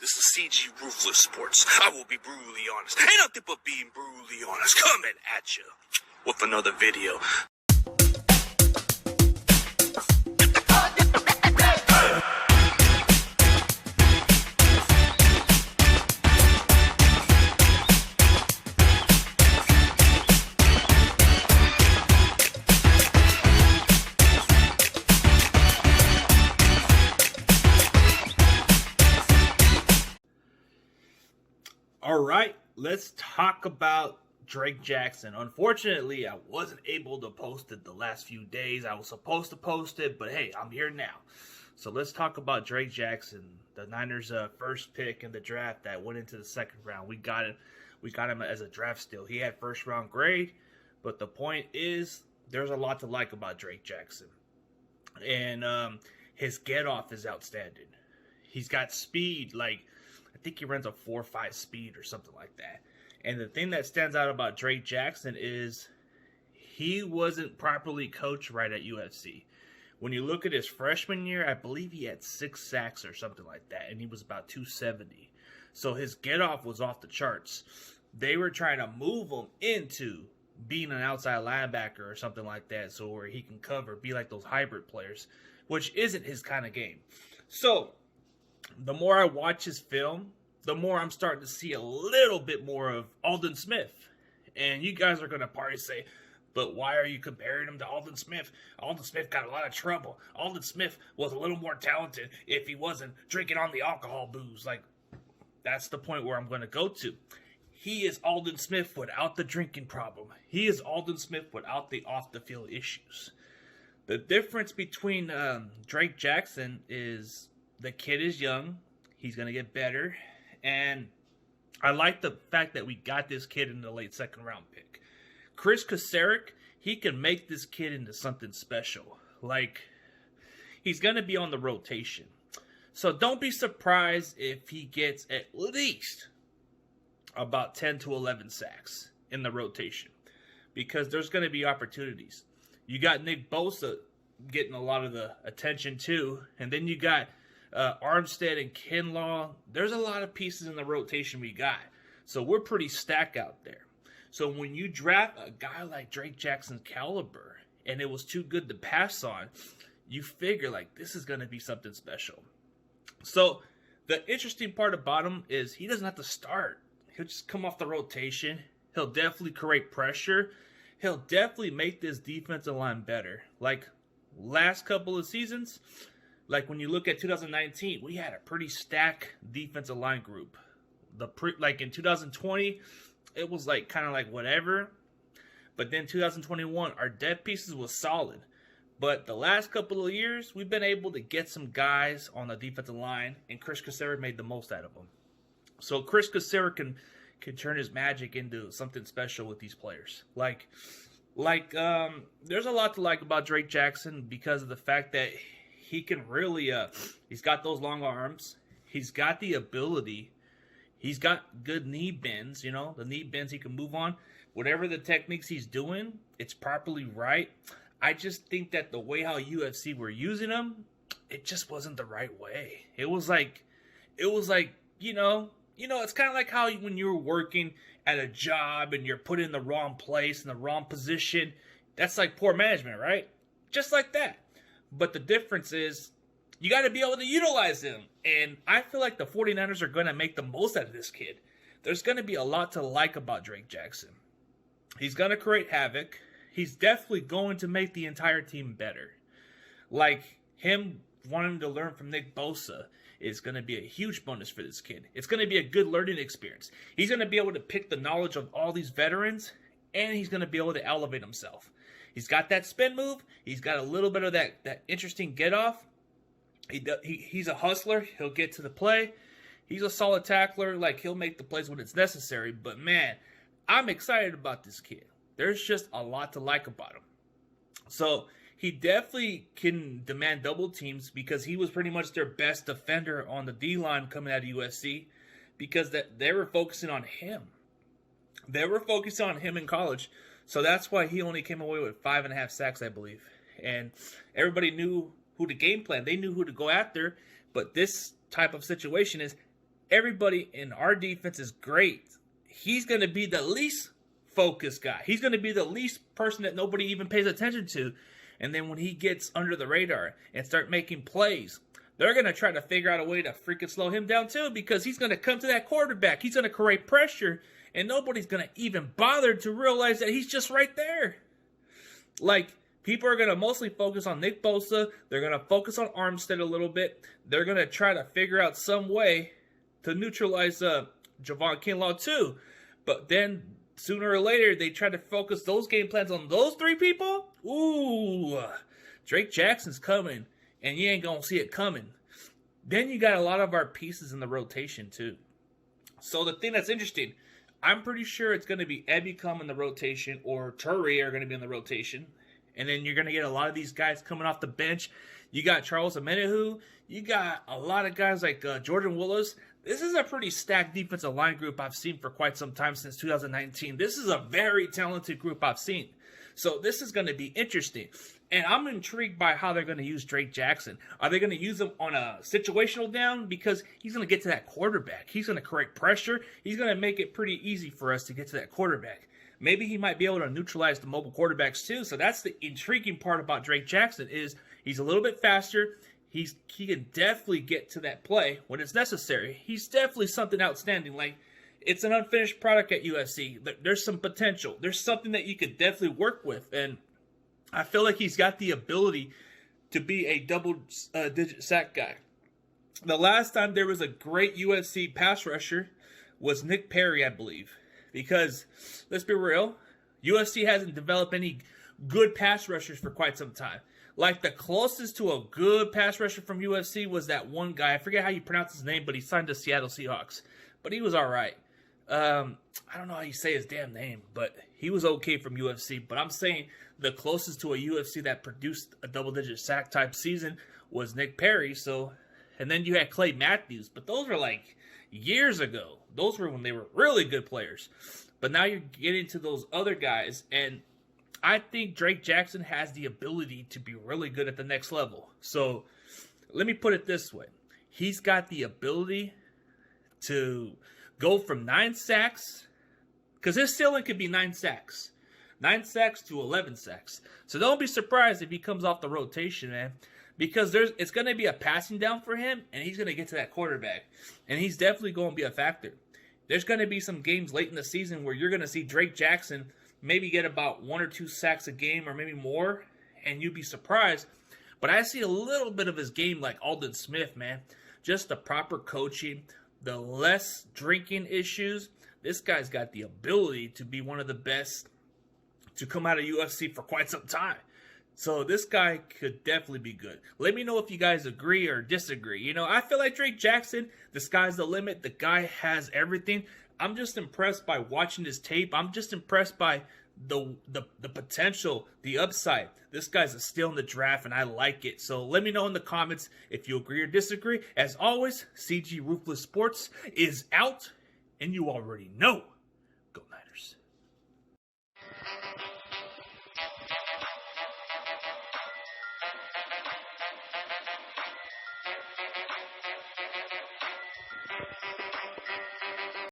This is CG Ruthless Sports. I will be brutally honest. Ain't nothing but being brutally honest. Coming at you with another video. All right, let's talk about Drake Jackson. Unfortunately, I wasn't able to post it the last few days. I was supposed to post it, but hey, I'm here now. So let's talk about Drake Jackson, the Niners' first pick in the draft that went into the second round. We got him as a draft steal. He had first round grade, but the point is, there's a lot to like about Drake Jackson, and his get off is outstanding. He's got speed, like I think he runs a 4.5 speed or something like that. And the thing that stands out about Drake Jackson is he wasn't properly coached right at UFC. When you look at his freshman year, I believe he had 6 sacks or something like that, and he was about 270. So his get-off was off the charts. They were trying to move him into being an outside linebacker or something like that, so where he can cover, be like those hybrid players, which isn't his kind of game. So the more I watch his film, the more I'm starting to see a little bit more of Aldon Smith. And you guys are going to probably say, but why are you comparing him to Aldon Smith? Aldon Smith got a lot of trouble. Aldon Smith was a little more talented if he wasn't drinking on the alcohol booze. Like, that's the point where I'm going to go to. He is Aldon Smith without the drinking problem. He is Aldon Smith without the off-the-field issues. The difference between Drake Jackson is the kid is young. He's going to get better. And I like the fact that we got this kid in the late second round pick. Chris Kasarik, he can make this kid into something special. Like, he's going to be on the rotation. So don't be surprised if he gets at least about 10 to 11 sacks in the rotation. Because there's going to be opportunities. You got Nick Bosa getting a lot of the attention too. And then you got Armstead and Kinlaw. There's a lot of pieces in the rotation we got. So we're pretty stacked out there. So when you draft a guy like Drake Jackson's caliber and it was too good to pass on, you figure like this is going to be something special. So the interesting part about him is he doesn't have to start. He'll just come off the rotation. He'll definitely create pressure. He'll definitely make this defensive line better. Like last couple of seasons, like when you look at 2019, we had a pretty stacked defensive line group. Like in 2020, it was like kind of like whatever. But then 2021, our depth pieces was solid. But the last couple of years, we've been able to get some guys on the defensive line, and Chris Kasarik made the most out of them. So Chris Kasarik can turn his magic into something special with these players. Like there's a lot to like about Drake Jackson because of the fact that he can really, he's got those long arms. He's got the ability. He's got good knee bends, you know, the knee bends he can move on. Whatever the techniques he's doing, it's properly right. I just think that the way how UFC were using him, it just wasn't the right way. It was like, you know, it's kind of like how when you're working at a job and you're put in the wrong place, in the wrong position, that's like poor management, right? Just like that. But the difference is you got to be able to utilize him. And I feel like the 49ers are going to make the most out of this kid. There's going to be a lot to like about Drake Jackson. He's going to create havoc. He's definitely going to make the entire team better. Like him wanting to learn from Nick Bosa is going to be a huge bonus for this kid. It's going to be a good learning experience. He's going to be able to pick the knowledge of all these veterans, and he's going to be able to elevate himself. He's got that spin move. He's got a little bit of that interesting get off. He's a hustler. He'll get to the play. He's a solid tackler. Like, he'll make the plays when it's necessary. But, man, I'm excited about this kid. There's just a lot to like about him. So, he definitely can demand double teams because he was pretty much their best defender on the D-line coming out of USC because they were focusing on him. They were focusing on him in college. So that's why he only came away with 5.5 sacks, I believe. And everybody knew who to game plan. They knew who to go after. But this type of situation is everybody in our defense is great. He's going to be the least focused guy. He's going to be the least person that nobody even pays attention to. And then when he gets under the radar and start making plays, they're going to try to figure out a way to freaking slow him down too, because he's going to come to that quarterback. He's going to create pressure, and nobody's going to even bother to realize that he's just right there. Like, people are going to mostly focus on Nick Bosa. They're going to focus on Armstead a little bit. They're going to try to figure out some way to neutralize Javon Kinlaw too. But then, sooner or later, they try to focus those game plans on those three people. Ooh, Drake Jackson's coming, and you ain't going to see it coming. Then you got a lot of our pieces in the rotation too. So the thing that's interesting, I'm pretty sure it's going to be Ebicom in the rotation, or Torrey are going to be in the rotation. And then you're going to get a lot of these guys coming off the bench. You got Charles Omenihu. You got a lot of guys like Jordan Willis. This is a pretty stacked defensive line group I've seen for quite some time, since 2019. This is a very talented group I've seen. So this is going to be interesting. And I'm intrigued by how they're going to use Drake Jackson. Are they going to use him on a situational down? Because he's going to get to that quarterback. He's going to create pressure. He's going to make it pretty easy for us to get to that quarterback. Maybe he might be able to neutralize the mobile quarterbacks too. So that's the intriguing part about Drake Jackson, is he's a little bit faster. He can definitely get to that play when it's necessary. He's definitely something outstanding. Like, it's an unfinished product at USC. There's some potential. There's something that you could definitely work with. And I feel like he's got the ability to be a double-digit sack guy. The last time there was a great USC pass rusher was Nick Perry, I believe. Because, let's be real, USC hasn't developed any good pass rushers for quite some time. Like, the closest to a good pass rusher from USC was that one guy. I forget how you pronounce his name, but he signed to Seattle Seahawks. But he was all right. I don't know how you say his damn name, but he was okay from UFC. But I'm saying the closest to a UFC that produced a double-digit sack type season was Nick Perry. So, and then you had Clay Matthews, but those were like years ago. Those were when they were really good players. But now you're getting to those other guys, and I think Drake Jackson has the ability to be really good at the next level. So let me put it this way. He's got the ability to go from 9 sacks, because his ceiling could be 9 sacks. 9 sacks to 11 sacks. So don't be surprised if he comes off the rotation, man. Because it's going to be a passing down for him, and he's going to get to that quarterback. And he's definitely going to be a factor. There's going to be some games late in the season where you're going to see Drake Jackson maybe get about 1 or 2 sacks a game, or maybe more, and you'd be surprised. But I see a little bit of his game like Aldon Smith, man. Just the proper coaching, the less drinking issues. This guy's got the ability to be one of the best to come out of UFC for quite some time. So this guy could definitely be good. Let me know if you guys agree or disagree. You know, I feel like Drake Jackson, the sky's the limit. The guy has everything. I'm just impressed by watching his tape. I'm just impressed by the potential, the upside. This guy's a steal in the draft, and I like it. So let me know in the comments if you agree or disagree. As always, CG Ruthless Sports is out, and you already know.